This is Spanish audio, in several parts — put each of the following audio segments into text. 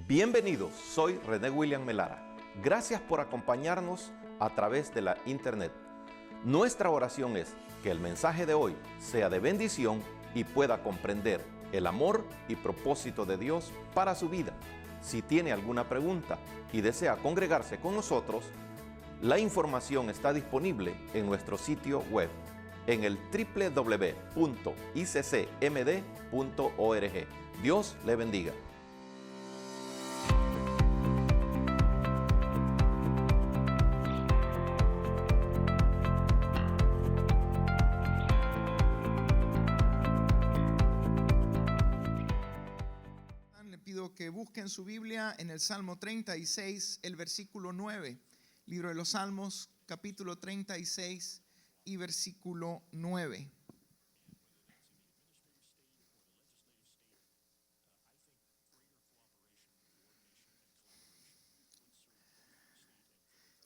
Bienvenidos, soy René William Melara. Gracias por acompañarnos a través de la internet. Nuestra oración es que el mensaje de hoy sea de bendición y pueda comprender el amor y propósito de Dios para su vida. Si tiene alguna pregunta y desea congregarse con nosotros, la información está disponible en nuestro sitio web en el www.iccmd.org. Dios le bendiga. Le pido que busquen su Biblia en el Salmo 36, el versículo 9. Libro de los Salmos, capítulo 36 y versículo 9.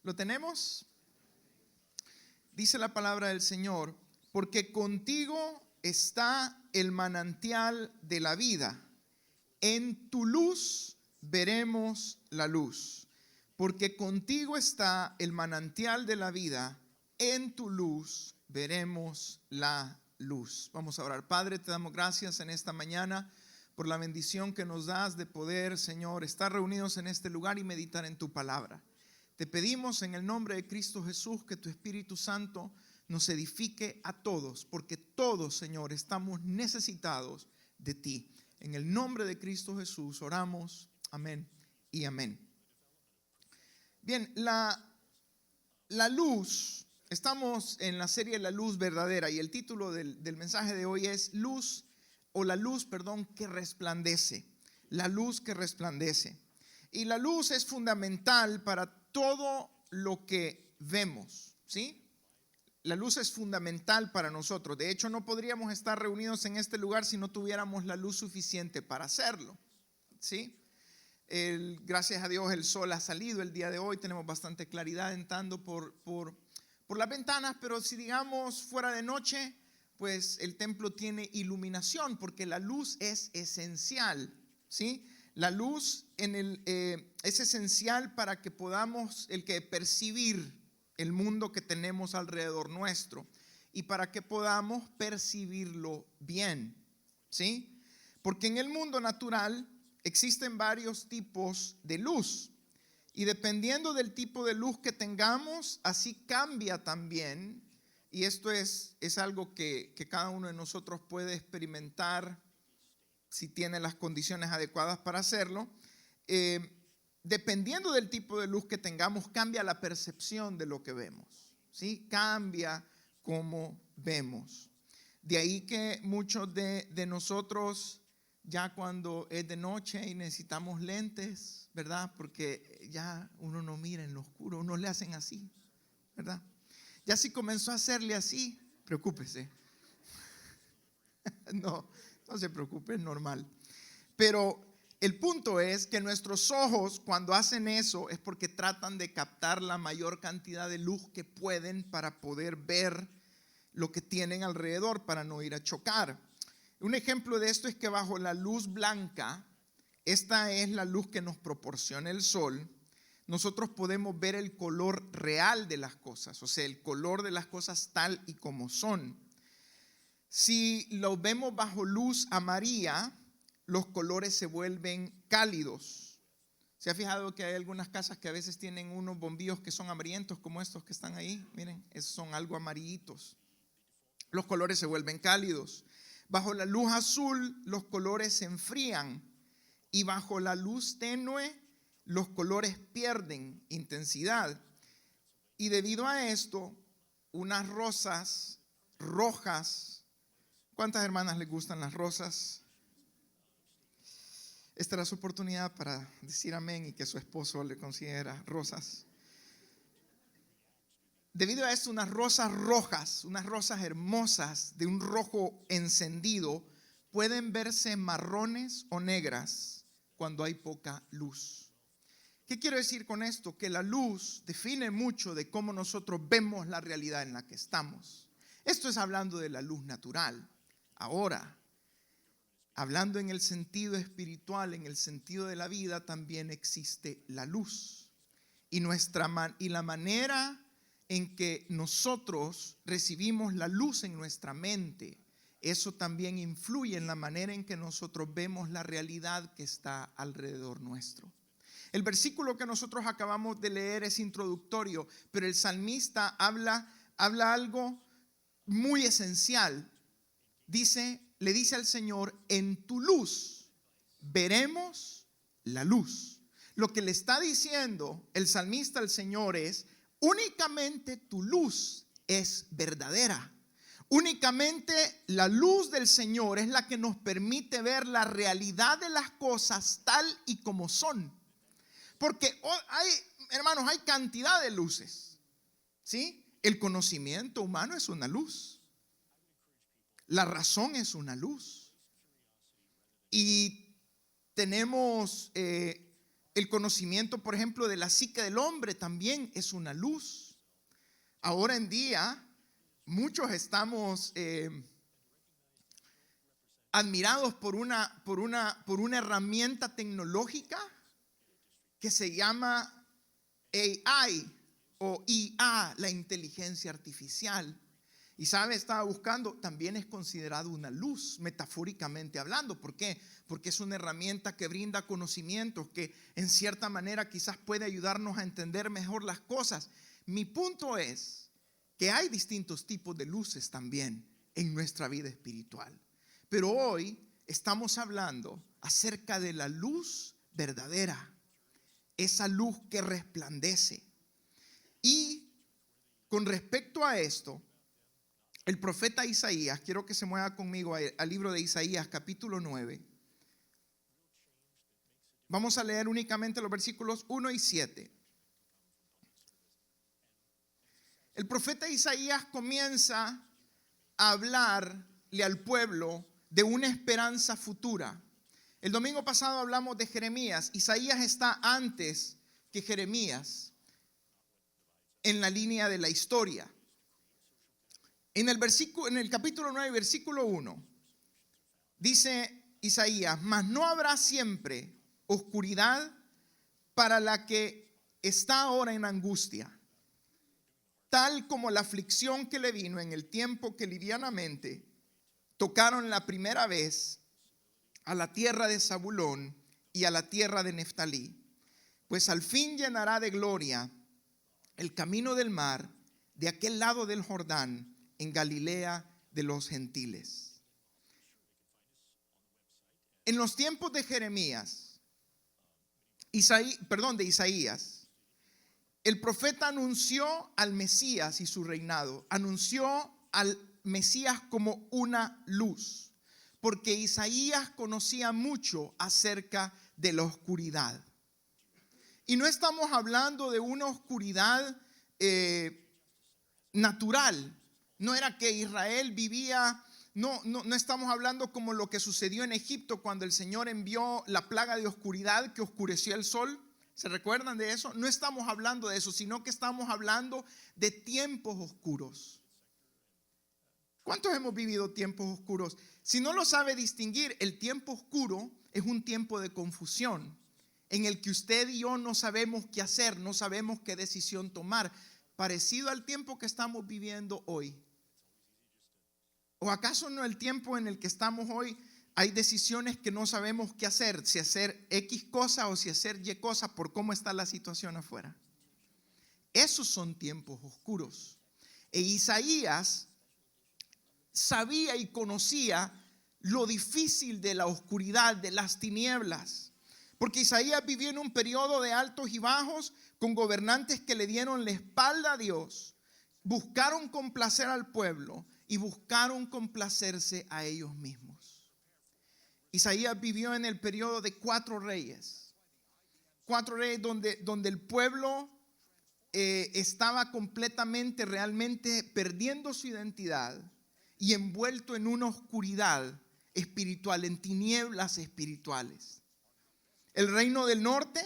¿Lo tenemos? Dice la palabra del Señor: porque contigo está el manantial de la vida. En tu luz veremos la luz. Porque contigo está el manantial de la vida. En tu luz veremos la luz. Vamos a orar. Padre, te damos gracias en esta mañana por la bendición que nos das de poder, Señor, estar reunidos en este lugar y meditar en tu palabra. Te pedimos en el nombre de Cristo Jesús que tu Espíritu Santo nos edifique a todos, porque todos, Señor, estamos necesitados de ti. En el nombre de Cristo Jesús oramos, amén y amén. Bien, la luz, estamos en la serie La Luz Verdadera y el título del mensaje de hoy es La luz que resplandece. La luz que resplandece. Y la luz es fundamental para todo lo que vemos, ¿sí? La luz es fundamental para nosotros. De hecho, no podríamos estar reunidos en este lugar si no tuviéramos la luz suficiente para hacerlo, ¿sí? Gracias a Dios el sol ha salido el día de hoy. Tenemos bastante claridad entrando por las ventanas, pero si digamos fuera de noche, pues el templo tiene iluminación porque la luz es esencial, ¿sí? La luz es esencial para que podamos percibir el mundo que tenemos alrededor nuestro y para que podamos percibirlo bien, ¿sí? Porque en el mundo natural existen varios tipos de luz y dependiendo del tipo de luz que tengamos, así cambia también. Y esto es algo que cada uno de nosotros puede experimentar si tiene las condiciones adecuadas para hacerlo. Dependiendo del tipo de luz que tengamos, cambia la percepción de lo que vemos, ¿sí? Cambia cómo vemos. De ahí que muchos de nosotros, ya cuando es de noche y necesitamos lentes, ¿verdad? Porque ya uno no mira en lo oscuro, uno le hacen así, ¿verdad? Ya si comenzó a hacerle así, preocúpese. No se preocupe, es normal. Pero el punto es que nuestros ojos, cuando hacen eso, es porque tratan de captar la mayor cantidad de luz que pueden para poder ver lo que tienen alrededor, para no ir a chocar. Un ejemplo de esto es que bajo la luz blanca, esta es la luz que nos proporciona el sol, nosotros podemos ver el color real de las cosas, o sea, el color de las cosas tal y como son. Si lo vemos bajo luz amarilla, los colores se vuelven cálidos. ¿Se ha fijado que hay algunas casas que a veces tienen unos bombillos que son amarillentos como estos que están ahí? Miren, esos son algo amarillitos. Los colores se vuelven cálidos. Bajo la luz azul, los colores se enfrían. Y bajo la luz tenue, los colores pierden intensidad. Y debido a esto, unas rosas rojas. ¿Cuántas hermanas les gustan las rosas? Esta era su oportunidad para decir amén y que su esposo le considera rosas. Debido a esto, unas rosas rojas, unas rosas hermosas de un rojo encendido, pueden verse marrones o negras cuando hay poca luz. ¿Qué quiero decir con esto? Que la luz define mucho de cómo nosotros vemos la realidad en la que estamos. Esto es hablando de la luz natural. Ahora, hablando en el sentido espiritual, en el sentido de la vida, también existe la luz. Y la manera en que nosotros recibimos la luz en nuestra mente, eso también influye en la manera en que nosotros vemos la realidad que está alrededor nuestro. El versículo que nosotros acabamos de leer es introductorio, pero el salmista habla algo muy esencial. Le dice al Señor: en tu luz veremos la luz. Lo que le está diciendo el salmista al Señor es: únicamente tu luz es verdadera. Únicamente la luz del Señor es la que nos permite ver la realidad de las cosas tal y como son. Porque hermanos, hay cantidad de luces, ¿sí? El conocimiento humano es una luz. La razón es una luz. Y tenemos el conocimiento, por ejemplo, de la psique del hombre, también es una luz. Ahora en día, muchos estamos admirados por una herramienta tecnológica que se llama AI o IA, la inteligencia artificial. Y estaba buscando, también es considerado una luz, metafóricamente hablando. ¿Por qué? Porque es una herramienta que brinda conocimientos, que en cierta manera quizás puede ayudarnos a entender mejor las cosas. Mi punto es que hay distintos tipos de luces también en nuestra vida espiritual. Pero hoy estamos hablando acerca de la luz verdadera, esa luz que resplandece. Y con respecto a esto, el profeta Isaías, quiero que se mueva conmigo al libro de Isaías, capítulo 9. Vamos a leer únicamente los versículos 1 y 7. El profeta Isaías comienza a hablarle al pueblo de una esperanza futura. El domingo pasado hablamos de Jeremías. Isaías está antes que Jeremías en la línea de la historia. En el capítulo 9, versículo 1, dice Isaías: mas no habrá siempre oscuridad para la que está ahora en angustia, tal como la aflicción que le vino en el tiempo que livianamente tocaron la primera vez a la tierra de Zabulón y a la tierra de Neftalí, pues al fin llenará de gloria el camino del mar de aquel lado del Jordán, en Galilea de los gentiles. En los tiempos de Isaías, el profeta anunció al Mesías y su reinado, anunció al Mesías como una luz, porque Isaías conocía mucho acerca de la oscuridad. Y no estamos hablando de una oscuridad natural. No era que Israel vivía, no estamos hablando como lo que sucedió en Egipto cuando el Señor envió la plaga de oscuridad que oscureció el sol. ¿Se recuerdan de eso? No estamos hablando de eso, sino que estamos hablando de tiempos oscuros. ¿Cuántos hemos vivido tiempos oscuros? Si no lo sabe distinguir, el tiempo oscuro es un tiempo de confusión en el que usted y yo no sabemos qué hacer, no sabemos qué decisión tomar, parecido al tiempo que estamos viviendo hoy. ¿O acaso no el tiempo en el que estamos hoy hay decisiones que no sabemos qué hacer, si hacer X cosa o si hacer Y cosa por cómo está la situación afuera? Esos son tiempos oscuros. E Isaías sabía y conocía lo difícil de la oscuridad, de las tinieblas, porque Isaías vivió en un periodo de altos y bajos, con gobernantes que le dieron la espalda a Dios, buscaron complacer al pueblo y buscaron complacerse a ellos mismos. Isaías vivió en el periodo de 4 reyes donde el pueblo estaba completamente, realmente perdiendo su identidad y envuelto en una oscuridad espiritual, en tinieblas espirituales. El reino del norte,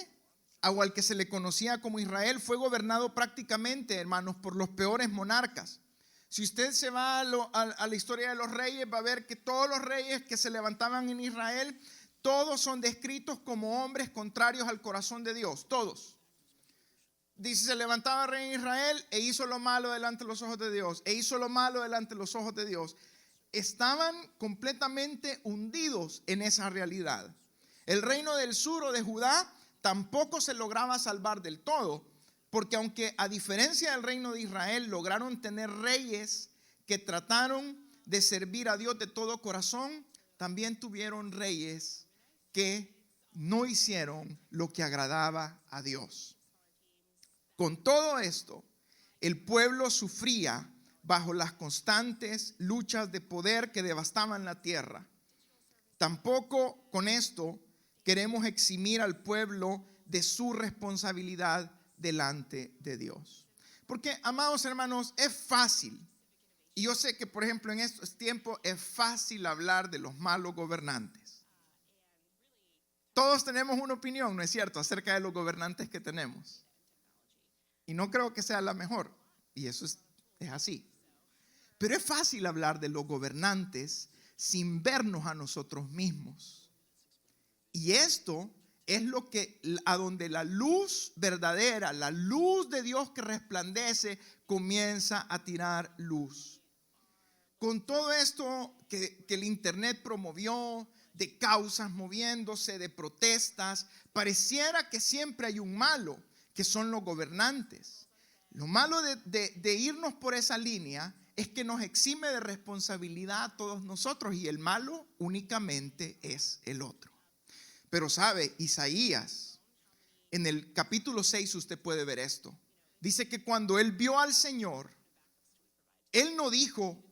o al que se le conocía como Israel, fue gobernado prácticamente, hermanos, por los peores monarcas. Si usted se va a la historia de los reyes, va a ver que todos los reyes que se levantaban en Israel, todos son descritos como hombres contrarios al corazón de Dios, todos. Dice, se levantaba el rey en Israel e hizo lo malo delante de los ojos de Dios, e hizo lo malo delante de los ojos de Dios. Estaban completamente hundidos en esa realidad. El reino del sur o de Judá tampoco se lograba salvar del todo, porque aunque a diferencia del reino de Israel lograron tener reyes que trataron de servir a Dios de todo corazón, también tuvieron reyes que no hicieron lo que agradaba a Dios. Con todo esto, el pueblo sufría bajo las constantes luchas de poder que devastaban la tierra. Tampoco con esto queremos eximir al pueblo de su responsabilidad delante de Dios. Porque, amados hermanos, es fácil. Y yo sé que, por ejemplo, en estos tiempos es fácil hablar de los malos gobernantes. Todos tenemos una opinión, ¿no es cierto?, acerca de los gobernantes que tenemos. Y no creo que sea la mejor. Y eso es así. Pero es fácil hablar de los gobernantes sin vernos a nosotros mismos. Y esto es lo que, a donde la luz verdadera, la luz de Dios que resplandece, comienza a tirar luz. Con todo esto que el internet promovió, de causas moviéndose, de protestas, pareciera que siempre hay un malo, que son los gobernantes. Lo malo de irnos por esa línea es que nos exime de responsabilidad a todos nosotros, y el malo únicamente es el otro. Pero sabe, Isaías, en el capítulo 6 usted puede ver esto. Dice que cuando él vio al Señor, él no dijo,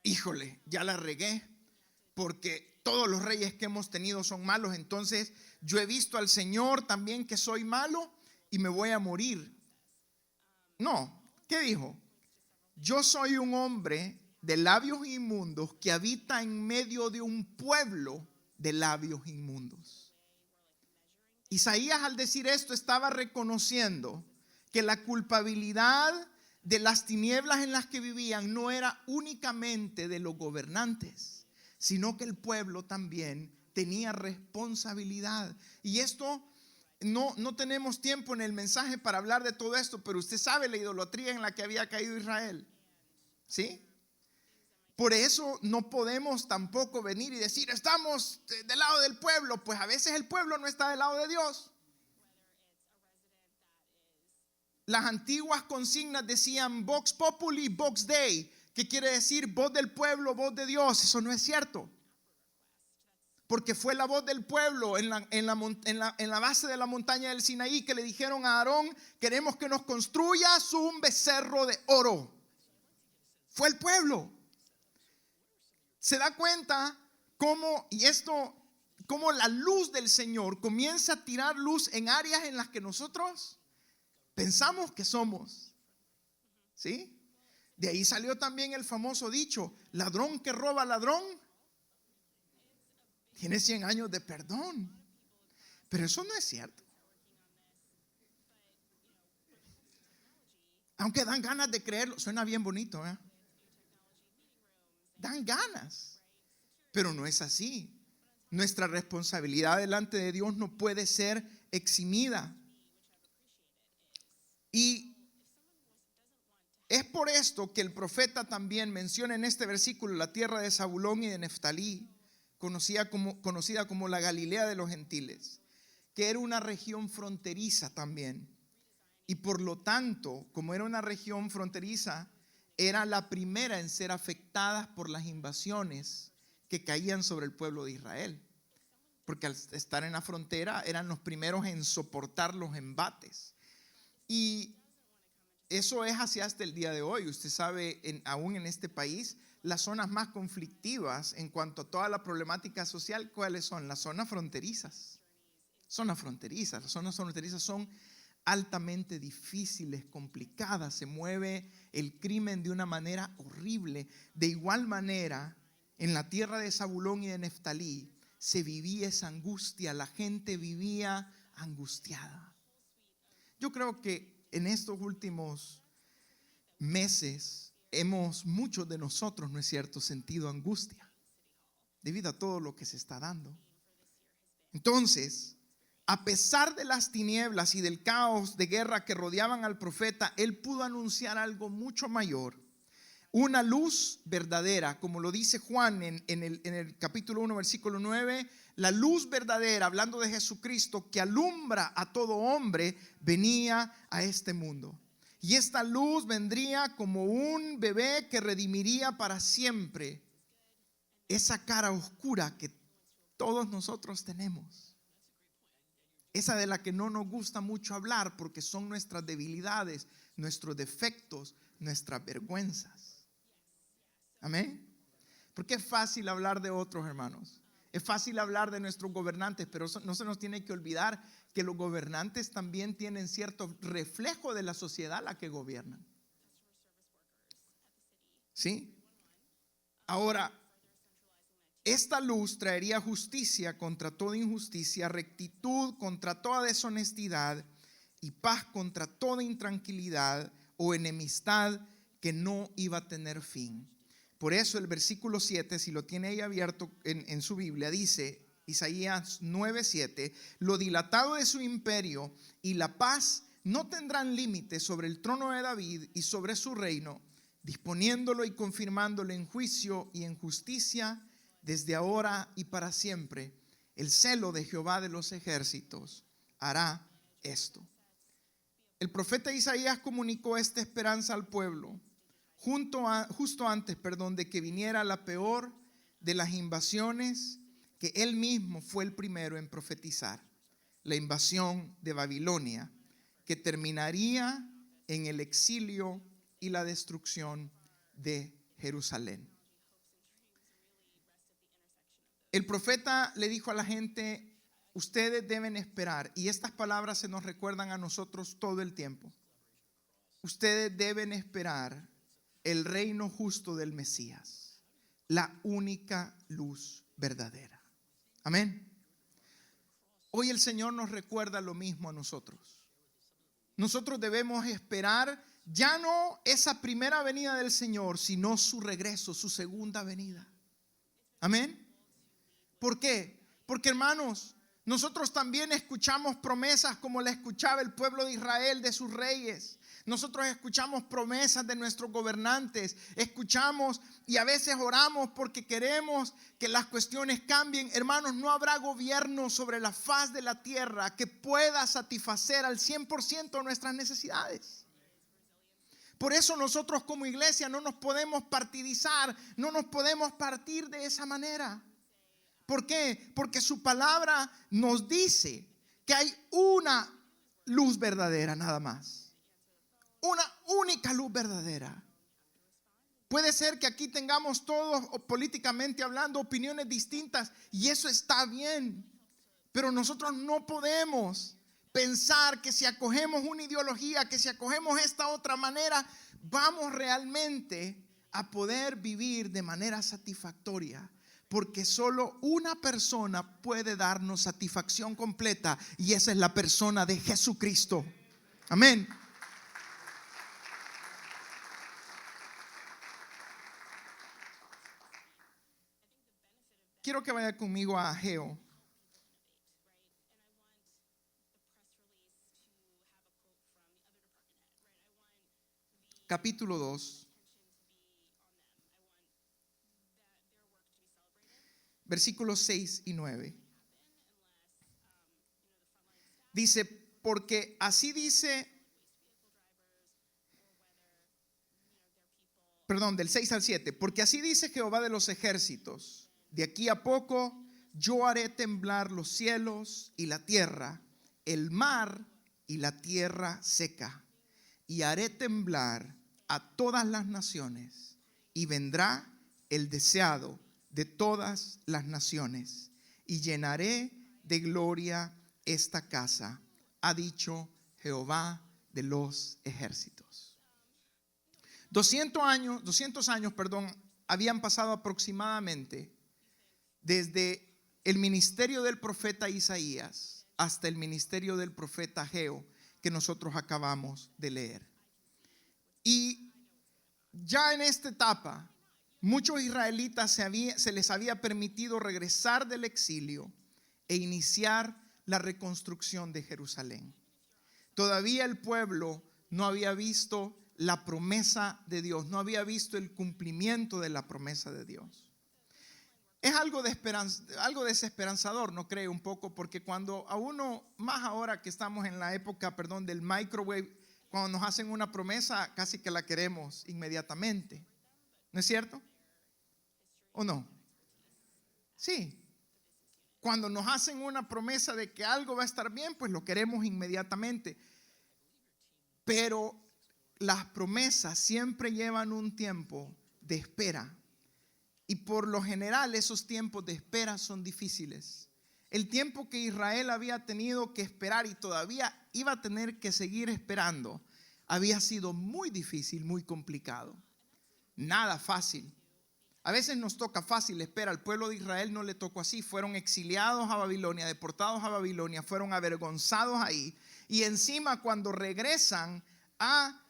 híjole, ya la regué, porque todos los reyes que hemos tenido son malos, entonces yo he visto al Señor también que soy malo y me voy a morir. No, ¿qué dijo? Yo soy un hombre de labios inmundos que habita en medio de un pueblo de labios inmundos. Isaías, al decir esto, estaba reconociendo que la culpabilidad de las tinieblas en las que vivían no era únicamente de los gobernantes, sino que el pueblo también tenía responsabilidad. Y esto no tenemos tiempo en el mensaje para hablar de todo esto, pero usted sabe la idolatría en la que había caído Israel, ¿sí? Por eso no podemos tampoco venir y decir, estamos del lado del pueblo. Pues a veces el pueblo no está del lado de Dios. Las antiguas consignas decían Vox Populi, Vox Dei, que quiere decir voz del pueblo, voz de Dios. Eso no es cierto, porque fue la voz del pueblo en la base de la montaña del Sinaí que le dijeron a Aarón, queremos que nos construyas un becerro de oro. Fue el pueblo. Se da cuenta cómo la luz del Señor comienza a tirar luz en áreas en las que nosotros pensamos que somos, ¿sí? De ahí salió también el famoso dicho, ladrón que roba ladrón tiene 100 años de perdón. Pero eso no es cierto. Aunque dan ganas de creerlo, suena bien bonito, ¿eh? Dan ganas, pero no es así. Nuestra responsabilidad delante de Dios no puede ser eximida. Y es por esto que el profeta también menciona en este versículo la tierra de Zabulón y de Neftalí, conocida como la Galilea de los gentiles, que era una región fronteriza también. Y por lo tanto, como era una región fronteriza, era la primera en ser afectada por las invasiones que caían sobre el pueblo de Israel. Porque al estar en la frontera eran los primeros en soportar los embates. Y eso es así hasta el día de hoy. Usted sabe, aún en este país, las zonas más conflictivas en cuanto a toda la problemática social, ¿cuáles son? Las zonas fronterizas. Las zonas fronterizas son altamente difíciles, complicadas, se mueve el crimen de una manera horrible. De igual manera, en la tierra de Zabulón y de Neftalí se vivía esa angustia, la gente vivía angustiada. Yo creo que en estos últimos meses muchos de nosotros, ¿no es cierto?, sentido angustia debido a todo lo que se está dando. Entonces, a pesar de las tinieblas y del caos de guerra que rodeaban al profeta, él pudo anunciar algo mucho mayor, una luz verdadera, como lo dice Juan en el capítulo 1, versículo 9, la luz verdadera, hablando de Jesucristo, que alumbra a todo hombre, venía a este mundo. Y esta luz vendría como un bebé que redimiría para siempre esa cara oscura que todos nosotros tenemos. Esa de la que no nos gusta mucho hablar porque son nuestras debilidades, nuestros defectos, nuestras vergüenzas. Amén. Porque es fácil hablar de otros, hermanos. Es fácil hablar de nuestros gobernantes, pero no se nos tiene que olvidar que los gobernantes también tienen cierto reflejo de la sociedad a la que gobiernan. ¿Sí? Ahora, esta luz traería justicia contra toda injusticia, rectitud contra toda deshonestidad y paz contra toda intranquilidad o enemistad que no iba a tener fin. Por eso el versículo 7, si lo tiene ahí abierto en su Biblia, dice Isaías 9:7, lo dilatado de su imperio y la paz no tendrán límite sobre el trono de David y sobre su reino, disponiéndolo y confirmándolo en juicio y en justicia desde ahora y para siempre. El celo de Jehová de los ejércitos hará esto. El profeta Isaías comunicó esta esperanza al pueblo justo antes de que viniera la peor de las invasiones que él mismo fue el primero en profetizar, la invasión de Babilonia, que terminaría en el exilio y la destrucción de Jerusalén. El profeta le dijo a la gente: ustedes deben esperar, y estas palabras se nos recuerdan a nosotros todo el tiempo. Ustedes deben esperar el reino justo del Mesías, la única luz verdadera. Amén. Hoy el Señor nos recuerda lo mismo a nosotros. Nosotros debemos esperar ya no esa primera venida del Señor, sino su regreso, su segunda venida. Amén. ¿Por qué? Porque, hermanos, nosotros también escuchamos promesas como la escuchaba el pueblo de Israel de sus reyes. Nosotros escuchamos promesas de nuestros gobernantes, escuchamos y a veces oramos porque queremos que las cuestiones cambien. Hermanos, no habrá gobierno sobre la faz de la tierra que pueda satisfacer al 100% nuestras necesidades. Por eso nosotros como iglesia no nos podemos partidizar, no nos podemos partir de esa manera. ¿Por qué? Porque su palabra nos dice que hay una luz verdadera nada más. Una única luz verdadera. Puede ser que aquí tengamos todos, políticamente hablando, opiniones distintas, y eso está bien. Pero nosotros no podemos pensar que si acogemos una ideología, que si acogemos esta otra manera, vamos realmente a poder vivir de manera satisfactoria. Porque solo una persona puede darnos satisfacción completa, y esa es la persona de Jesucristo. Amén. Quiero que vaya conmigo a Ageo. Capítulo 2. Versículos 6 y 9. Dice, porque así dice, del 6 al 7, porque así dice Jehová de los ejércitos, de aquí a poco yo haré temblar los cielos y la tierra, el mar y la tierra seca, y haré temblar a todas las naciones, y vendrá el deseado de todas las naciones, y llenaré de gloria esta casa, ha dicho Jehová de los ejércitos. 200 años, habían pasado aproximadamente desde el ministerio del profeta Isaías hasta el ministerio del profeta Ageo que nosotros acabamos de leer. Y ya en esta etapa, muchos israelitas se les había permitido regresar del exilio e iniciar la reconstrucción de Jerusalén. Todavía el pueblo no había visto la promesa de Dios, no había visto el cumplimiento de la promesa de Dios. Es algo desesperanzador, ¿no cree? Un poco, porque cuando a uno, más ahora que estamos en la época, del microwave, cuando nos hacen una promesa, casi que la queremos inmediatamente. ¿No es cierto? ¿O no? Sí. Cuando nos hacen una promesa de que algo va a estar bien, pues lo queremos inmediatamente. Pero las promesas siempre llevan un tiempo de espera. Y por lo general esos tiempos de espera son difíciles. El tiempo que Israel había tenido que esperar y todavía iba a tener que seguir esperando, había sido muy difícil, muy complicado. Nada fácil. A veces nos toca fácil espera. Al pueblo de Israel no le tocó así. Fueron exiliados a Babilonia, deportados a Babilonia, fueron avergonzados ahí. Y encima cuando regresan a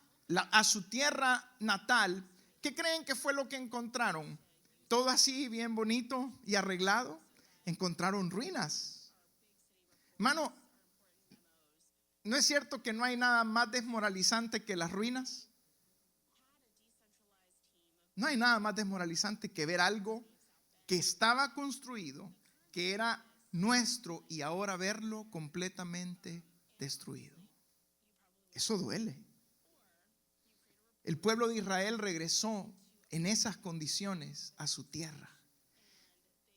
su tierra natal, ¿qué creen que fue lo que encontraron? Todo así bien bonito y arreglado. Encontraron ruinas. Hermano, ¿no es cierto que no hay nada más desmoralizante que las ruinas? No hay nada más desmoralizante que ver algo que estaba construido, que era nuestro, y ahora verlo completamente destruido. Eso duele. El pueblo de Israel regresó en esas condiciones a su tierra.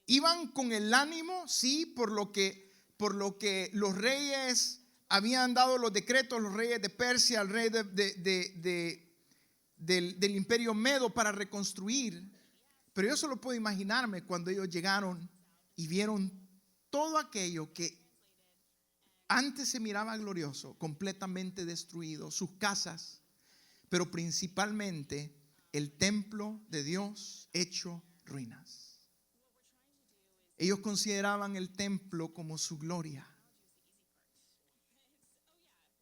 Iban con el ánimo, sí, por lo que los reyes habían dado los decretos, los reyes de Persia, el rey del imperio Medo, para reconstruir. Pero yo solo puedo imaginarme cuando ellos llegaron y vieron todo aquello que antes se miraba glorioso, completamente destruido, sus casas, pero principalmente el templo de Dios hecho ruinas. Ellos consideraban el templo como su gloria.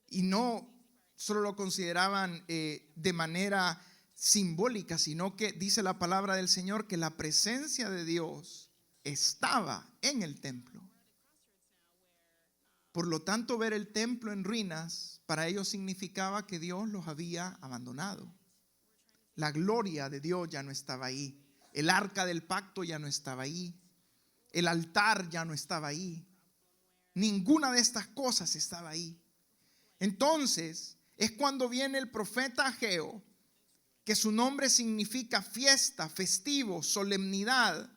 Y no solo lo consideraban de manera simbólica, sino que dice la palabra del Señor que la presencia de Dios estaba en el templo. Por lo tanto, ver el templo en ruinas para ellos significaba que Dios los había abandonado. La gloria de Dios ya no estaba ahí. El arca del pacto ya no estaba ahí. El altar ya no estaba ahí. Ninguna de estas cosas estaba ahí. Entonces es cuando viene el profeta Ageo, que su nombre significa fiesta, festivo, solemnidad.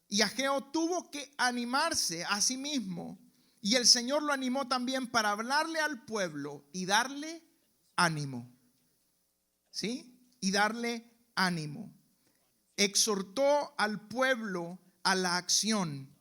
Y Ageo tuvo que animarse a sí mismo. Y el Señor lo animó también para hablarle al pueblo y darle ánimo. ¿Sí? Y darle ánimo. Exhortó al pueblo a la acción.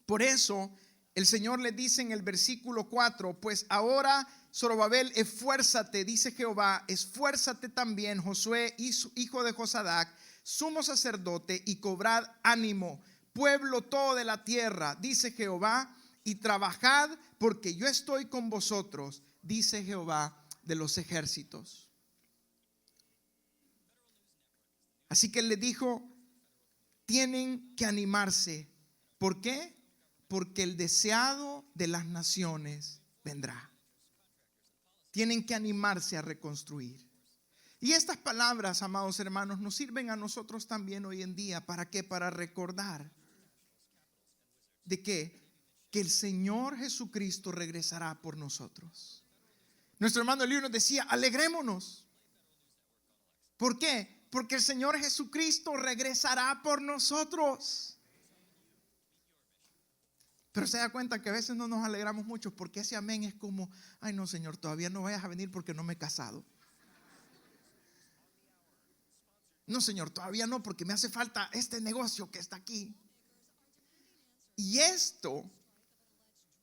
Por eso el Señor le dice en el versículo 4: pues ahora, Zorobabel, esfuérzate, dice Jehová, esfuérzate también, Josué, hijo de Josadac, sumo sacerdote, y cobrad ánimo, pueblo todo de la tierra, dice Jehová, y trabajad, porque yo estoy con vosotros, dice Jehová de los ejércitos. Así que él le dijo: tienen que animarse. ¿Por qué? Porque el deseado de las naciones vendrá. Tienen que animarse a reconstruir. Y estas palabras, amados hermanos, nos sirven a nosotros también hoy en día. ¿Para qué? Para recordar de que el Señor Jesucristo regresará por nosotros. Nuestro hermano Elío nos decía: alegrémonos. ¿Por qué? Porque el Señor Jesucristo regresará por nosotros. Pero se da cuenta que a veces no nos alegramos mucho, porque ese amén es como: ay no, Señor, todavía no vayas a venir porque no me he casado. No, Señor, todavía no, porque me hace falta este negocio que está aquí. Y esto,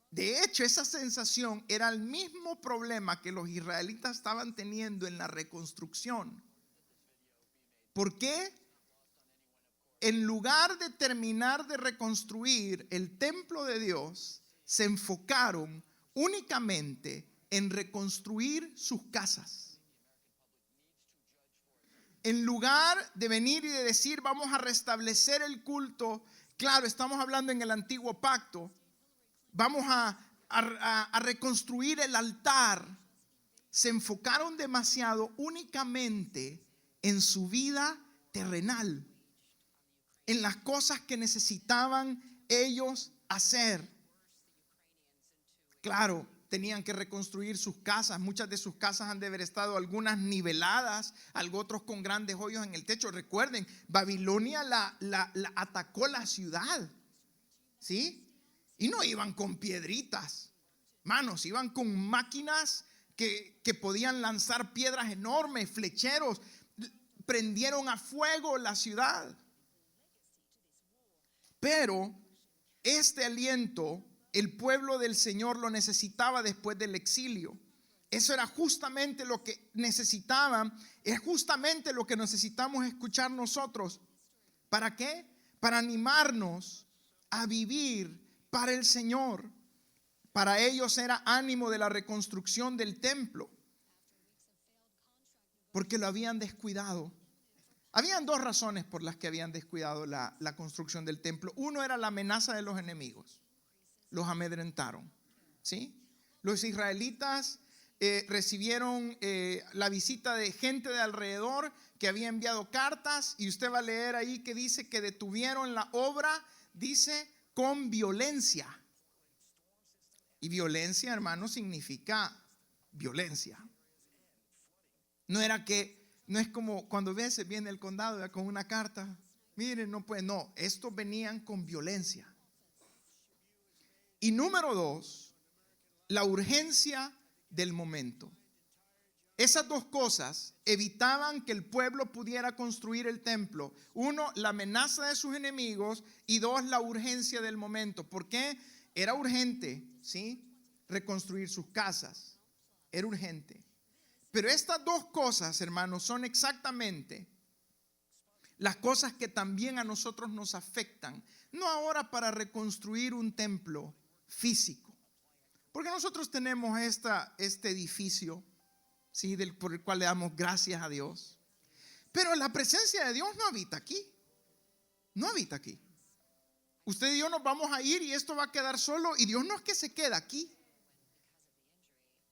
de hecho, esa sensación era el mismo problema que los israelitas estaban teniendo en la reconstrucción. ¿Por qué? En lugar de terminar de reconstruir el templo de Dios, se enfocaron únicamente en reconstruir sus casas. En lugar de venir y de decir, vamos a restablecer el culto, claro, estamos hablando en el antiguo pacto, vamos a reconstruir el altar, se enfocaron demasiado únicamente en su vida terrenal, en las cosas que necesitaban ellos hacer. Claro, tenían que reconstruir sus casas. Muchas de sus casas han de haber estado algunas niveladas, otros con grandes hoyos en el techo. Recuerden, Babilonia la atacó la ciudad, ¿sí? Y no iban con piedritas, manos, iban con máquinas que podían lanzar piedras enormes, flecheros. Prendieron a fuego la ciudad. Pero este aliento el pueblo del Señor lo necesitaba después del exilio. Eso era justamente lo que necesitaban. Es justamente lo que necesitamos escuchar nosotros. ¿Para qué? Para animarnos a vivir para el Señor. Para ellos era ánimo de la reconstrucción del templo, porque lo habían descuidado. Habían dos razones por las que habían descuidado la construcción del templo. Uno era la amenaza de los enemigos. Los amedrentaron, ¿sí? Los israelitas recibieron la visita de gente de alrededor que había enviado cartas, y usted va a leer ahí que dice que detuvieron la obra, dice, con violencia. Y violencia, hermano, significa violencia. No es como cuando a veces viene el condado con una carta, miren, no, estos venían con violencia. Y número dos, la urgencia del momento. Esas dos cosas evitaban que el pueblo pudiera construir el templo. Uno, la amenaza de sus enemigos, y dos, la urgencia del momento. ¿Por qué? Era urgente, ¿sí? Reconstruir sus casas. Era urgente. Pero estas dos cosas, hermanos, son exactamente las cosas que también a nosotros nos afectan. No ahora para reconstruir un templo físico, porque nosotros tenemos este edificio, ¿sí? Por el cual le damos gracias a Dios, pero la presencia de Dios no habita aquí. No habita aquí. Usted y yo nos vamos a ir y esto va a quedar solo, y Dios no es que se queda aquí,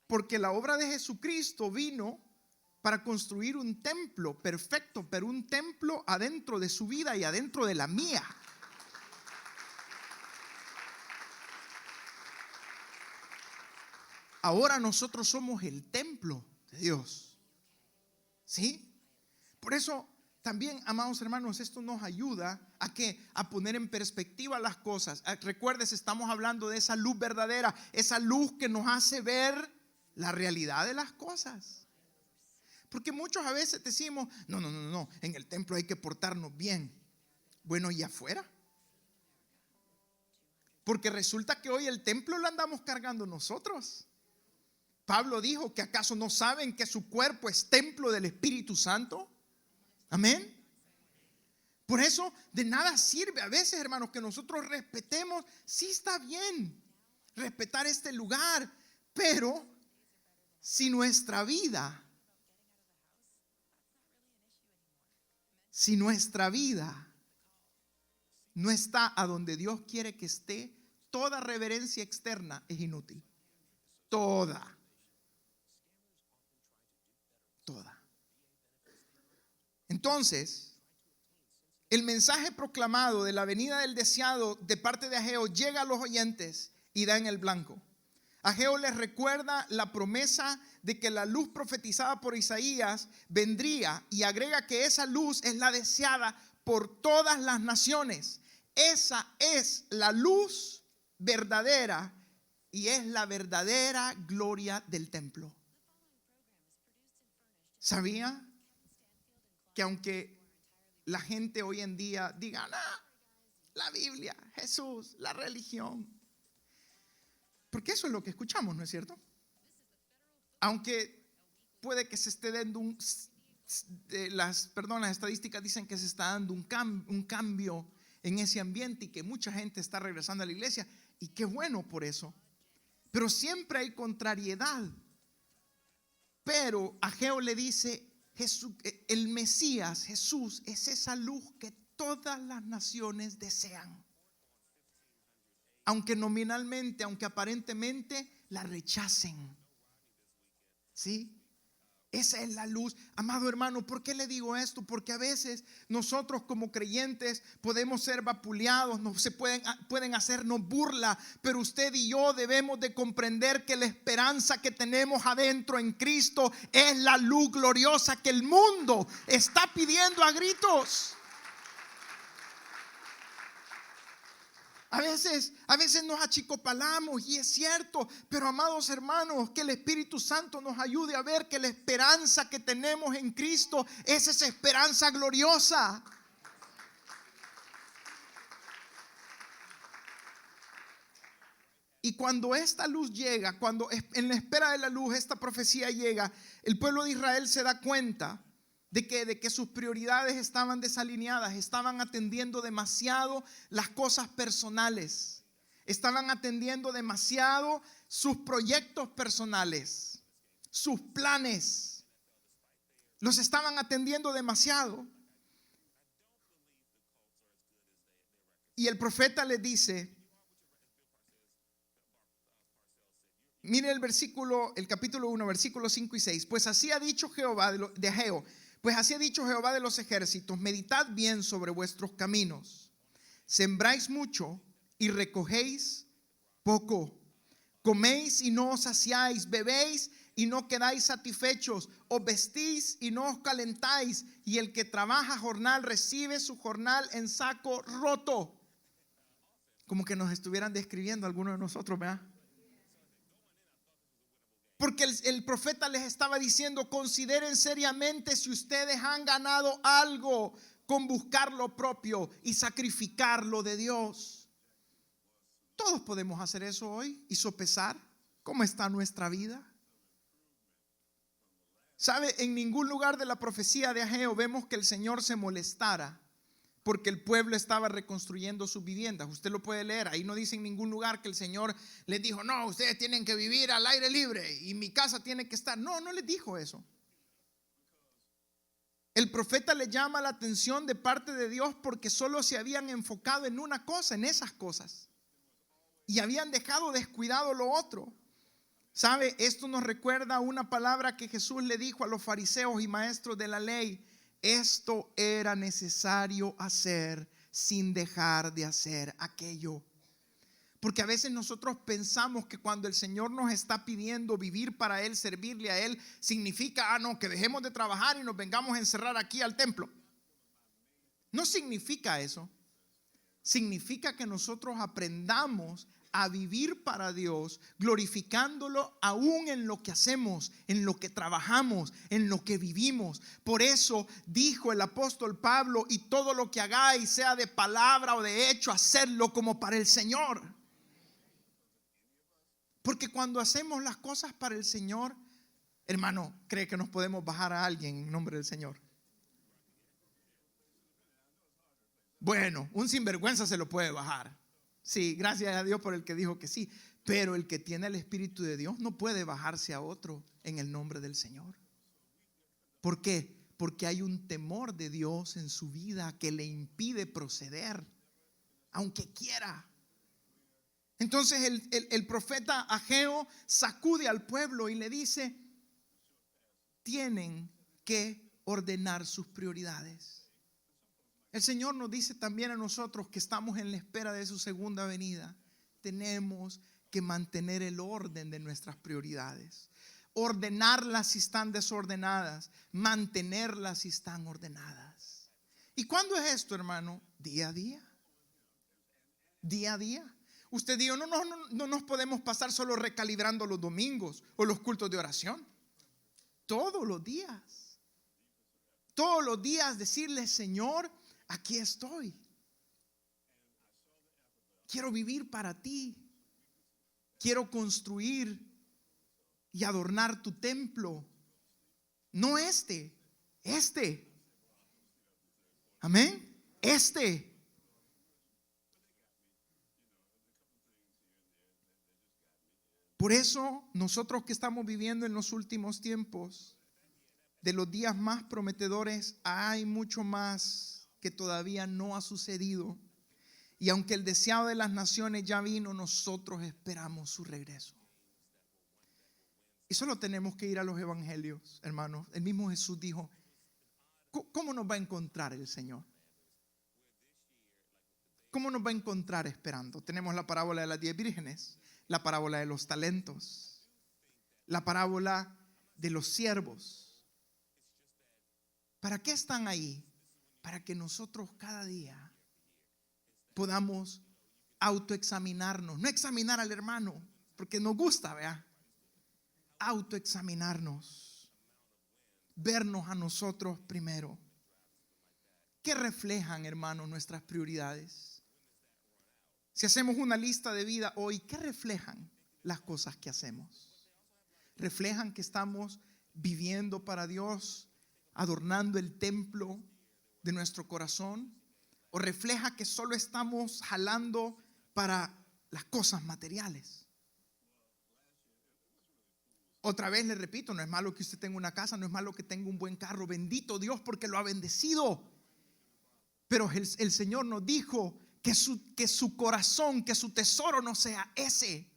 porque la obra de Jesucristo vino para construir un templo perfecto, pero un templo adentro de su vida y adentro de la mía. Ahora nosotros somos el templo de Dios, ¿sí? Por eso también, amados hermanos, esto nos ayuda a poner en perspectiva las cosas. Recuerdes, estamos hablando de esa luz verdadera, esa luz que nos hace ver la realidad de las cosas. Porque muchos a veces decimos, no, en el templo hay que portarnos bien. Bueno, ¿y afuera? Porque resulta que hoy el templo lo andamos cargando nosotros. Pablo dijo que ¿acaso no saben que su cuerpo es templo del Espíritu Santo? Amén. Por eso de nada sirve a veces, hermanos, que nosotros respetemos. Sí, está bien respetar este lugar, pero si nuestra vida no está a donde Dios quiere que esté, toda reverencia externa es inútil. Toda. Entonces, el mensaje proclamado de la venida del deseado de parte de Ageo llega a los oyentes y da en el blanco. Ageo les recuerda la promesa de que la luz profetizada por Isaías vendría, y agrega que esa luz es la deseada por todas las naciones. Esa es la luz verdadera y es la verdadera gloria del templo. ¿Sabía que aunque la gente hoy en día diga, la Biblia, Jesús, la religión, porque eso es lo que escuchamos, ¿no es cierto? Aunque puede que se esté dando las estadísticas dicen que se está dando un cambio en ese ambiente y que mucha gente está regresando a la iglesia, y qué bueno por eso. Pero siempre hay contrariedad. Pero Ageo le dice, Jesús, el Mesías, Jesús, es esa luz que todas las naciones desean. Aunque nominalmente, aunque aparentemente la rechacen. ¿Sí? Esa es la luz. Amado hermano, ¿por qué le digo esto? Porque a veces nosotros como creyentes podemos ser vapuleados, pueden hacernos burla, pero usted y yo debemos de comprender que la esperanza que tenemos adentro en Cristo es la luz gloriosa que el mundo está pidiendo a gritos. A veces nos achicopalamos y es cierto, pero amados hermanos, que el Espíritu Santo nos ayude a ver que la esperanza que tenemos en Cristo es esa esperanza gloriosa. Y cuando esta luz llega, cuando en la espera de la luz esta profecía llega, el pueblo de Israel se da cuenta de que sus prioridades estaban desalineadas, estaban atendiendo demasiado las cosas personales, estaban atendiendo demasiado sus proyectos personales, sus planes, los estaban atendiendo demasiado. Y el profeta les dice, mire el capítulo 1, versículos 5 y 6, pues así ha dicho Jehová de Ageo. Pues así ha dicho Jehová de los ejércitos: meditad bien sobre vuestros caminos. Sembráis mucho y recogéis poco. Coméis y no os saciáis. Bebéis y no quedáis satisfechos. Os vestís y no os calentáis. Y el que trabaja jornal recibe su jornal en saco roto. Como que nos estuvieran describiendo algunos de nosotros, ¿verdad? Porque el profeta les estaba diciendo: consideren seriamente si ustedes han ganado algo con buscar lo propio y sacrificar lo de Dios. Todos podemos hacer eso hoy y sopesar cómo está nuestra vida. ¿Sabe? En ningún lugar de la profecía de Ageo vemos que el Señor se molestara porque el pueblo estaba reconstruyendo sus viviendas. Usted lo puede leer, ahí no dice en ningún lugar que el Señor les dijo: no, ustedes tienen que vivir al aire libre y mi casa tiene que estar. No, no les dijo eso. El profeta le llama la atención de parte de Dios porque solo se habían enfocado en una cosa, en esas cosas, y habían dejado descuidado lo otro. ¿Sabe? Esto nos recuerda una palabra que Jesús le dijo a los fariseos y maestros de la ley. Esto era necesario hacer sin dejar de hacer aquello. Porque a veces nosotros pensamos que cuando el Señor nos está pidiendo vivir para Él, servirle a Él, significa, no, que dejemos de trabajar y nos vengamos a encerrar aquí al templo. No significa eso. Significa que nosotros aprendamos a vivir para Dios, glorificándolo aún en lo que hacemos, en lo que trabajamos, en lo que vivimos. Por eso dijo el apóstol Pablo: y todo lo que hagáis, sea de palabra o de hecho, hacedlo como para el Señor. Porque cuando hacemos las cosas para el Señor, hermano, ¿cree que nos podemos bajar a alguien en nombre del Señor? Bueno, un sinvergüenza se lo puede bajar. Sí, gracias a Dios por el que dijo que sí. Pero el que tiene el Espíritu de Dios no puede bajarse a otro en el nombre del Señor. ¿Por qué? Porque hay un temor de Dios en su vida que le impide proceder, aunque quiera. Entonces el profeta Ageo sacude al pueblo y le dice: tienen que ordenar sus prioridades. El Señor nos dice también a nosotros que estamos en la espera de su segunda venida. Tenemos que mantener el orden de nuestras prioridades. Ordenarlas si están desordenadas, mantenerlas si están ordenadas. ¿Y cuándo es esto, hermano? Día a día. Día a día. Usted dijo: no nos podemos pasar solo recalibrando los domingos o los cultos de oración. Todos los días. Todos los días decirle: Señor, aquí estoy. Quiero vivir para ti. Quiero construir y adornar tu templo. No este. Amén. Por eso nosotros que estamos viviendo en los últimos tiempos de los días más prometedores, hay mucho más que todavía no ha sucedido. Y aunque el deseado de las naciones ya vino, nosotros esperamos su regreso. Y solo tenemos que ir a los evangelios, hermanos. El mismo Jesús dijo, ¿cómo nos va a encontrar el Señor? ¿Cómo nos va a encontrar esperando? Tenemos la parábola de las 10 vírgenes, la parábola de los talentos, la parábola de los siervos. ¿Para qué están ahí? Para que nosotros cada día podamos autoexaminarnos. No examinar al hermano, porque nos gusta, ¿verdad? Autoexaminarnos, vernos a nosotros primero. ¿Qué reflejan, hermanos, nuestras prioridades? Si hacemos una lista de vida hoy, ¿qué reflejan las cosas que hacemos? ¿Reflejan que estamos viviendo para Dios, adornando el templo de nuestro corazón? ¿O refleja que solo estamos jalando para las cosas materiales? Otra vez le repito, no es malo que usted tenga una casa, no es malo que tenga un buen carro. Bendito Dios porque lo ha bendecido. Pero el Señor nos dijo que su corazón, que su tesoro no sea ese,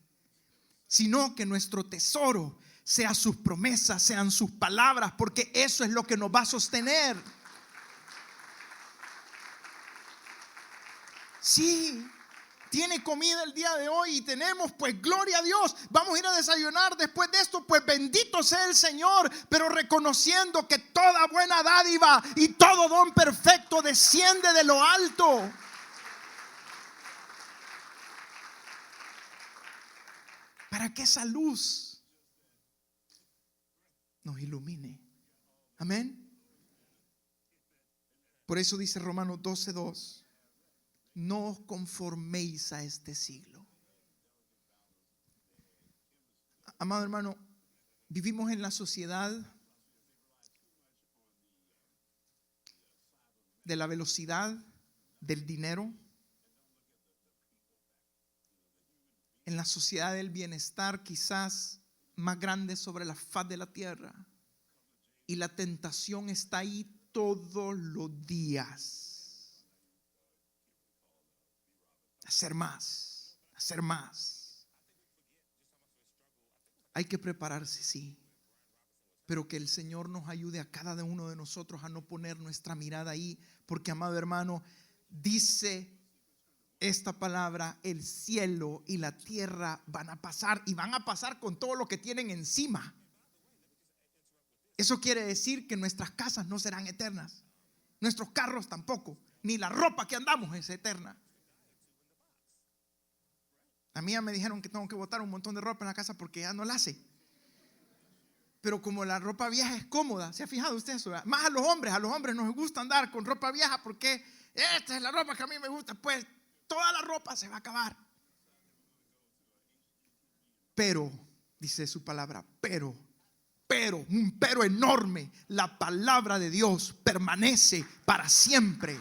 sino que nuestro tesoro sea sus promesas, sean sus palabras, porque eso es lo que nos va a sostener. Sí, tiene comida el día de hoy y tenemos, pues gloria a Dios. Vamos a ir a desayunar después de esto, pues bendito sea el Señor, pero reconociendo que toda buena dádiva y todo don perfecto desciende de lo alto. Para que esa luz nos ilumine. Amén. Por eso dice Romanos 12:2. No os conforméis a este siglo. Amado hermano, vivimos en la sociedad de la velocidad, del dinero, en la sociedad del bienestar quizás más grande sobre la faz de la tierra. Y la tentación está ahí todos los días. Hacer más, hacer más. Hay que prepararse, sí, pero que el Señor nos ayude a cada uno de nosotros a no poner nuestra mirada ahí, porque amado hermano, dice esta palabra, el cielo y la tierra van a pasar, y van a pasar con todo lo que tienen encima. Eso quiere decir que nuestras casas no serán eternas, nuestros carros tampoco, ni la ropa que andamos es eterna. A mí ya me dijeron que tengo que botar un montón de ropa en la casa porque ya no la hace. Pero como la ropa vieja es cómoda, ¿se ha fijado usted eso? Más a los hombres nos gusta andar con ropa vieja porque esta es la ropa que a mí me gusta. Pues toda la ropa se va a acabar. Pero, dice su palabra, pero, un pero enorme, la palabra de Dios permanece para siempre.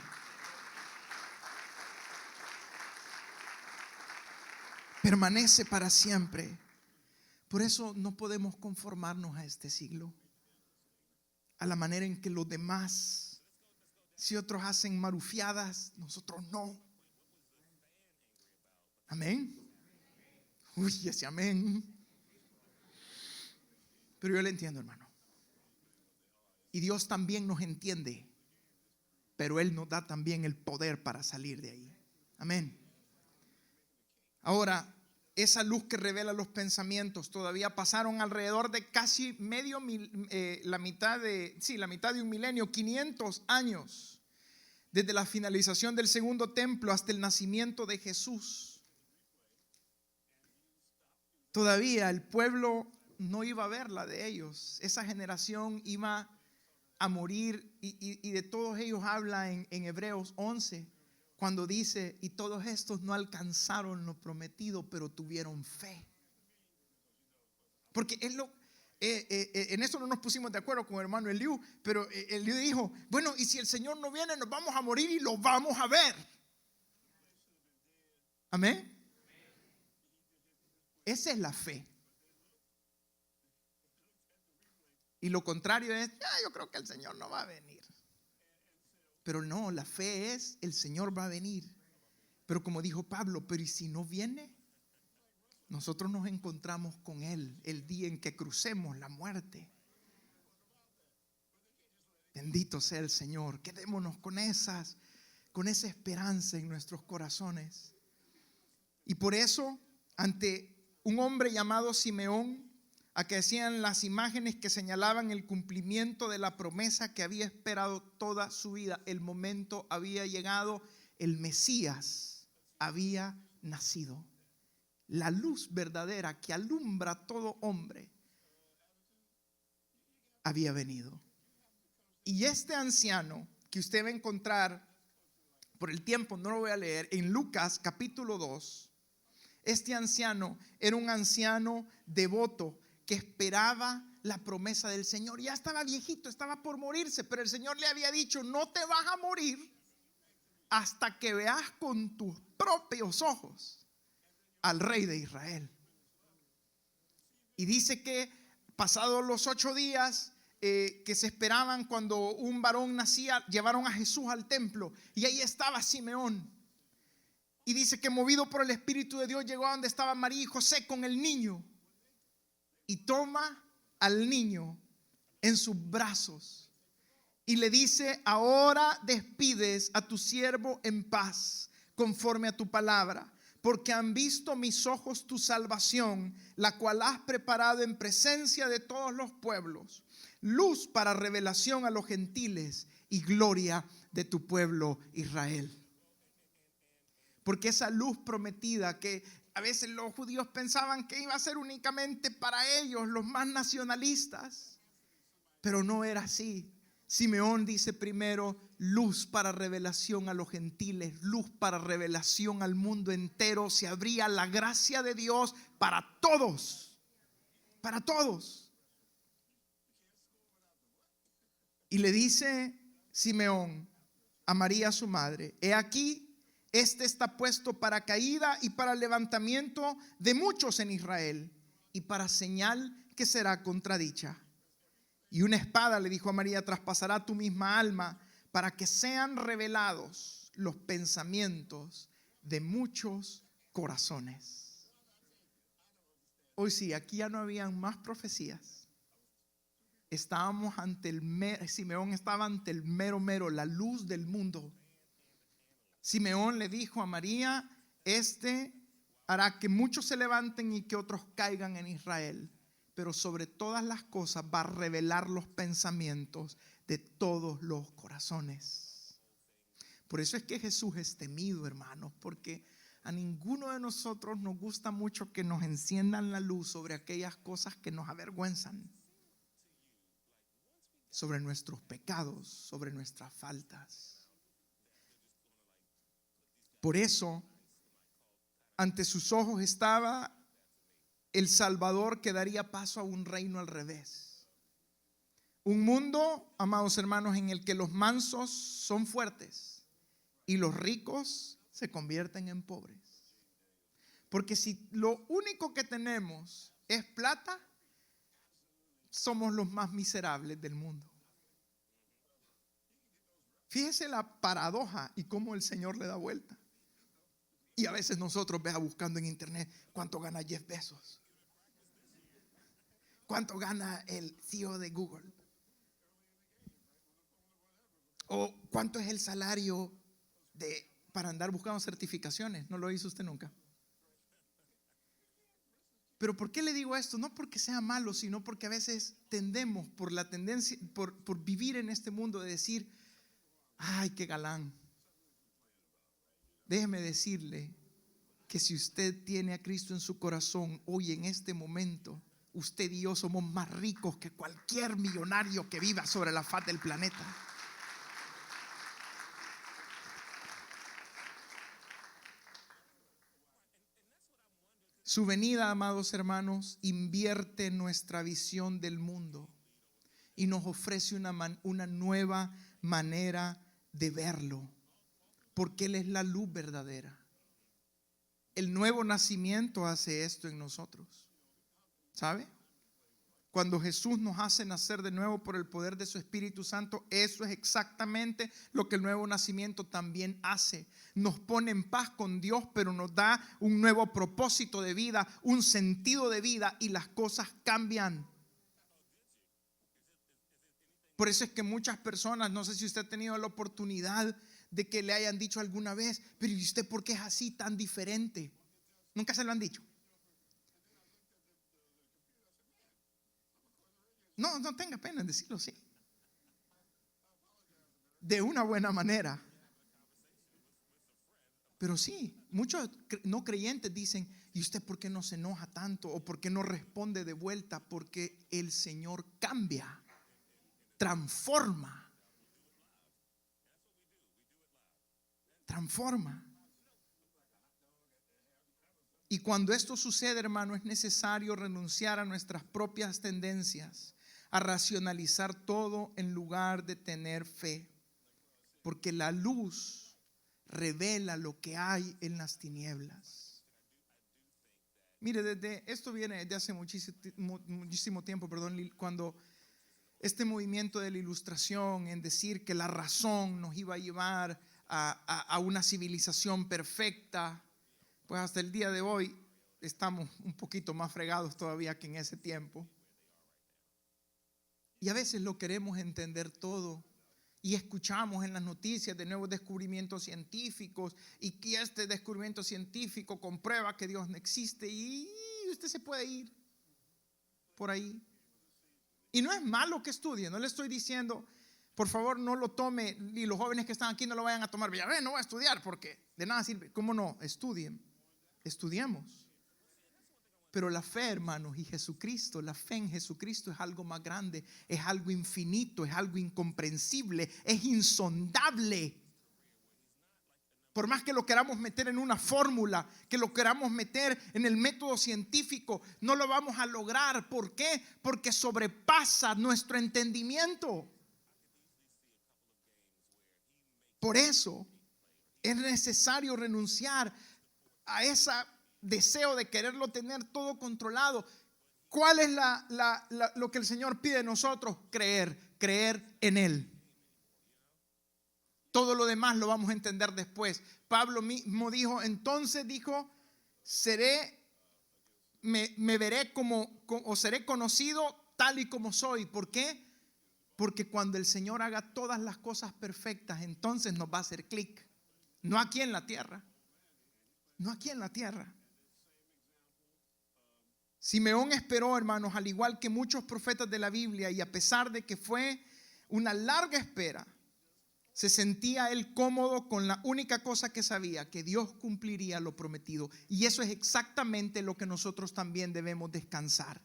Permanece para siempre. Por eso no podemos conformarnos a este siglo, a la manera en que los demás, si otros hacen marufiadas, nosotros no. Amén. Uy, ese amén. Pero yo le entiendo, hermano. Y Dios también nos entiende, pero Él nos da también el poder para salir de ahí. Amén. Ahora, esa luz que revela los pensamientos, todavía pasaron alrededor de casi la mitad de un milenio, 500 años, desde la finalización del segundo templo hasta el nacimiento de Jesús. Todavía el pueblo no iba a ver la de ellos. Esa generación iba a morir, y de todos ellos habla en Hebreos 11. Cuando dice, y todos estos no alcanzaron lo prometido, pero tuvieron fe. Porque en eso no nos pusimos de acuerdo con el hermano Eliú, pero Eliú dijo, bueno, y si el Señor no viene, nos vamos a morir y lo vamos a ver. Amén. Esa es la fe. Y lo contrario es, yo creo que el Señor no va a venir. Pero no, la fe es, el Señor va a venir. Pero como dijo Pablo, pero ¿y si no viene? Nosotros nos encontramos con Él el día en que crucemos la muerte. Bendito sea el Señor. Quedémonos con esa esperanza en nuestros corazones. Y por eso, ante un hombre llamado Simeón, a que hacían las imágenes que señalaban el cumplimiento de la promesa que había esperado toda su vida, el momento había llegado, el Mesías había nacido. La luz verdadera que alumbra a todo hombre había venido. Y este anciano que usted va a encontrar, por el tiempo no lo voy a leer, en Lucas capítulo 2, este anciano era un anciano devoto que esperaba la promesa del Señor. Ya estaba viejito, estaba por morirse, pero el Señor le había dicho, no te vas a morir hasta que veas con tus propios ojos al Rey de Israel. Y dice que pasados los 8 días que se esperaban cuando un varón nacía, llevaron a Jesús al templo y ahí estaba Simeón. Y dice que movido por el Espíritu de Dios llegó a donde estaban María y José con el niño y toma al niño en sus brazos y le dice, ahora despides a tu siervo en paz conforme a tu palabra, porque han visto mis ojos tu salvación, la cual has preparado en presencia de todos los pueblos, luz para revelación a los gentiles y gloria de tu pueblo Israel. Porque esa luz prometida que a veces los judíos pensaban que iba a ser únicamente para ellos, los más nacionalistas, pero no era así. Simeón dice primero, luz para revelación a los gentiles, luz para revelación al mundo entero. Se abría la gracia de Dios para todos, para todos. Y le dice Simeón a María su madre, he aquí, este está puesto para caída y para levantamiento de muchos en Israel y para señal que será contradicha. Y una espada, le dijo a María, traspasará tu misma alma para que sean revelados los pensamientos de muchos corazones. Hoy sí, aquí ya no habían más profecías. Estábamos ante Simeón estaba ante el mero, la luz del mundo. Simeón le dijo a María, este hará que muchos se levanten y que otros caigan en Israel, pero sobre todas las cosas va a revelar los pensamientos de todos los corazones. Por eso es que Jesús es temido, hermanos, porque a ninguno de nosotros nos gusta mucho que nos enciendan la luz sobre aquellas cosas que nos avergüenzan, sobre nuestros pecados, sobre nuestras faltas. Por eso, ante sus ojos estaba el Salvador que daría paso a un reino al revés. Un mundo, amados hermanos, en el que los mansos son fuertes y los ricos se convierten en pobres. Porque si lo único que tenemos es plata, somos los más miserables del mundo. Fíjese la paradoja y cómo el Señor le da vuelta. Y a veces nosotros buscando en internet cuánto gana Jeff Bezos, cuánto gana el CEO de Google, o cuánto es el salario para andar buscando certificaciones. No lo hizo usted nunca. Pero ¿por qué le digo esto? No porque sea malo, sino porque a veces tendemos por la tendencia, por vivir en este mundo, de decir, ay, qué galán. Déjeme decirle que si usted tiene a Cristo en su corazón, hoy en este momento, usted y yo somos más ricos que cualquier millonario que viva sobre la faz del planeta. Su venida, amados hermanos, invierte nuestra visión del mundo y nos ofrece una nueva manera de verlo, porque Él es la luz verdadera. El nuevo nacimiento hace esto en nosotros, ¿sabe? Cuando Jesús nos hace nacer de nuevo por el poder de su Espíritu Santo, eso es exactamente lo que el nuevo nacimiento también hace. Nos pone en paz con Dios, pero nos da un nuevo propósito de vida, un sentido de vida, y las cosas cambian. Por eso es que muchas personas, no sé si usted ha tenido la oportunidad de que le hayan dicho alguna vez, pero ¿y usted por qué es así tan diferente? Nunca se lo han dicho. No tenga pena en decirlo, sí. De una buena manera. Pero sí, muchos no creyentes dicen, ¿y usted por qué no se enoja tanto? ¿O por qué no responde de vuelta? Porque el Señor cambia, transforma. Transforma. Y cuando esto sucede, hermano, es necesario renunciar a nuestras propias tendencias, a racionalizar todo en lugar de tener fe, porque la luz revela lo que hay en las tinieblas. Mire, esto viene desde hace muchísimo tiempo, cuando este movimiento de la ilustración, en decir que la razón nos iba a llevar a una civilización perfecta, pues hasta el día de hoy estamos un poquito más fregados todavía que en ese tiempo. Y a veces lo queremos entender todo y escuchamos en las noticias de nuevos descubrimientos científicos y que este descubrimiento científico comprueba que Dios no existe, y usted se puede ir por ahí. Y no es malo que estudie, no le estoy diciendo, por favor no lo tome, y los jóvenes que están aquí no lo vayan a tomar, ya ven, no voy a estudiar porque de nada sirve. ¿Cómo no? Estudien, estudiemos. Pero la fe, hermanos, y Jesucristo, la fe en Jesucristo es algo más grande, es algo infinito, es algo incomprensible, es insondable. Por más que lo queramos meter en una fórmula, que lo queramos meter en el método científico, no lo vamos a lograr. ¿Por qué? Porque sobrepasa nuestro entendimiento. Por eso es necesario renunciar a ese deseo de quererlo tener todo controlado. ¿Cuál es lo que el Señor pide de nosotros? Creer en Él. Todo lo demás lo vamos a entender después. Pablo mismo dijo, entonces dijo, me veré o seré conocido tal y como soy. ¿Por qué? Porque cuando el Señor haga todas las cosas perfectas, entonces nos va a hacer clic. No aquí en la tierra. No aquí en la tierra. Simeón esperó, hermanos, al igual que muchos profetas de la Biblia, y a pesar de que fue una larga espera, se sentía él cómodo con la única cosa que sabía, que Dios cumpliría lo prometido. Y eso es exactamente lo que nosotros también debemos descansar.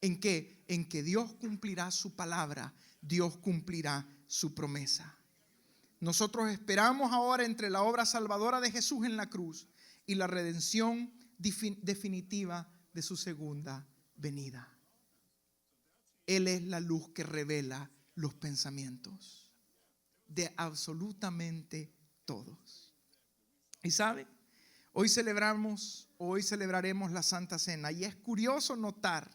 ¿En qué? En que Dios cumplirá su palabra, Dios cumplirá su promesa. Nosotros esperamos ahora entre la obra salvadora de Jesús en la cruz y la redención definitiva de su segunda venida. Él es la luz que revela los pensamientos de absolutamente todos. Y sabe, hoy celebraremos la Santa Cena, y es curioso notar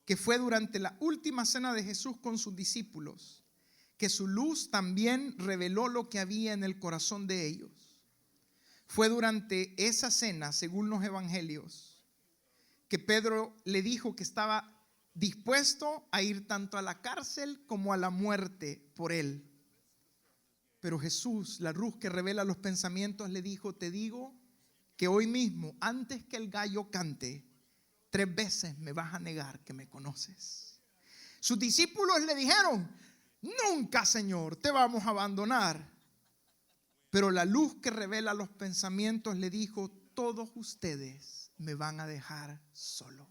que fue durante la última cena de Jesús con sus discípulos que su luz también reveló lo que había en el corazón de ellos. Fue durante esa cena, según los evangelios, que Pedro le dijo que estaba dispuesto a ir tanto a la cárcel como a la muerte por él. Pero Jesús, la luz que revela los pensamientos, le dijo, te digo que hoy mismo, antes que el gallo cante, 3 veces me vas a negar que me conoces. Sus discípulos le dijeron, nunca, Señor, te vamos a abandonar. Pero la luz que revela los pensamientos le dijo, todos ustedes me van a dejar solo.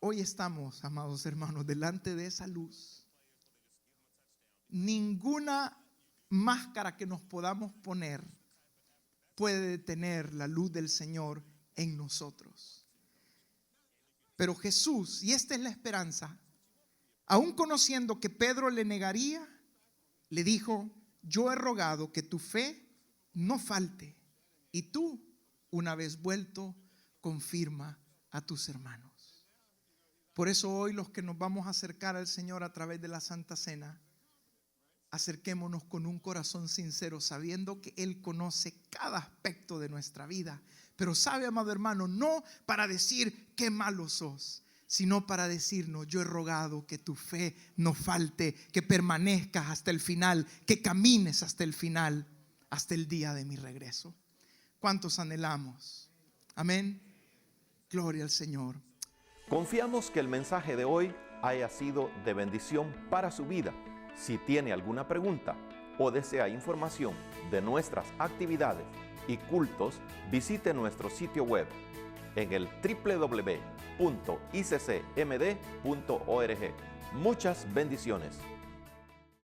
Hoy estamos, amados hermanos, delante de esa luz. Ninguna máscara que nos podamos poner puede detener la luz del Señor en nosotros. Pero Jesús, y esta es la esperanza, aún conociendo que Pedro le negaría, le dijo, yo he rogado que tu fe no falte, y tú, una vez vuelto, confirma a tus hermanos. Por eso hoy los que nos vamos a acercar al Señor a través de la Santa Cena, acerquémonos con un corazón sincero, sabiendo que Él conoce cada aspecto de nuestra vida. Pero sabe, amado hermano, no para decir qué malo sos, sino para decirnos: yo he rogado que tu fe no falte, que permanezcas hasta el final, que camines hasta el final, hasta el día de mi regreso. ¿Cuántos anhelamos? Amén. Gloria al Señor. Confiamos que el mensaje de hoy haya sido de bendición para su vida. Si tiene alguna pregunta o desea información de nuestras actividades y cultos, visite nuestro sitio web en el www.iccmd.org. Muchas bendiciones.